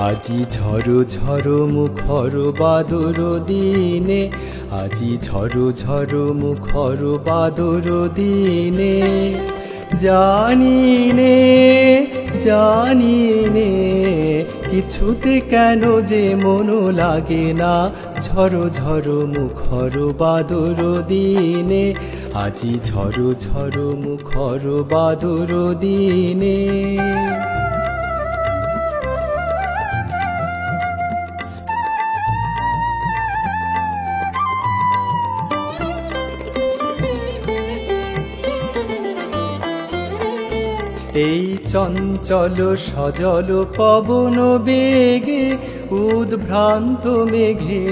আজি ঝড়ো ঝড়ো মুখর বাদর দিনে, আজি ঝড়ো ঝড়ো মুখর বাদর দিনে। জানি নে জানি নে কিছুতে কেন যে মন লাগে না, ঝড়ো ঝড়ো মুখর বাদর দিনে, আজি ঝড়ো ঝড়ো মুখর বাদর দিনে। এই চঞ্চল সজল পবন বেগে, উদ্ভ্রান্ত মেঘে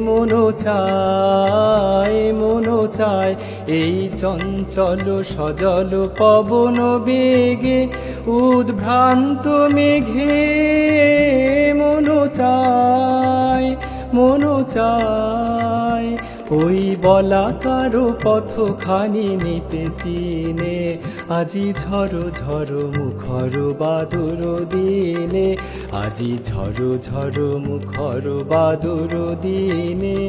মন চায় মন চায়। এই চঞ্চল সজল পবন বেগে, উদ্ভ্রান্ত মেঘে মন চায় মন চায়। ওই বলাকার পথখানি নিতে চিনে, আজি ঝড়ো ঝড়ো মুখর বাদর দিনে, আজি ঝড়ো ঝড়ো মুখর বাদর দিনে।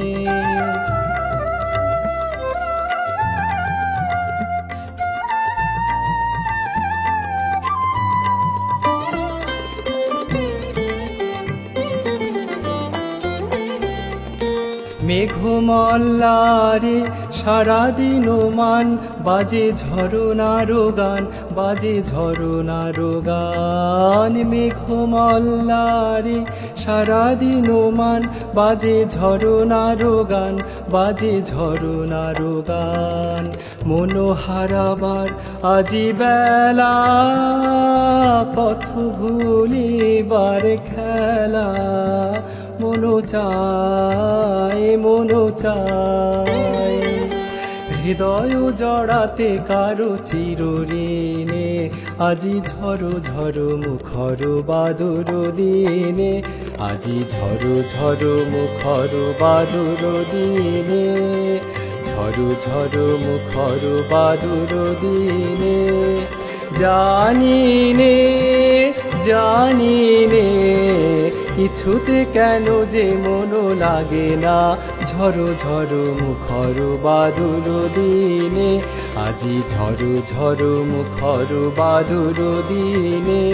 মেঘমল্লারে সারাদিন মান, বাজে ঝরনার গান বাজে ঝরনার গান। মেঘমল্লারে সারাদিন মান, বাজে ঝরনার গান বাজে ঝরনার গান। মন হারাবার আজি বেলা, পথ ভুলিবার খেলা, মন চায় মন চায়। হৃদয় জড়াতে কারো চিরঋণে, আজি ঝড়ো ঝড়ো মুখর বাদর দিনে, আজি ঝড়ো ঝড়ো মুখর বাদর দিনে, ঝড়ো ঝড়ো মুখর বাদর দিনে। জানি নে জানি নে কিছুতে কেন যে মন লাগে না, ঝড়ো ঝড়ো মুখর বাদর দিনে, আজি ঝড়ো ঝড়ো মুখর বাদর দিনে,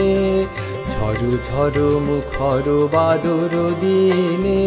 ঝড়ো ঝড়ো মুখর বাদর দিনে।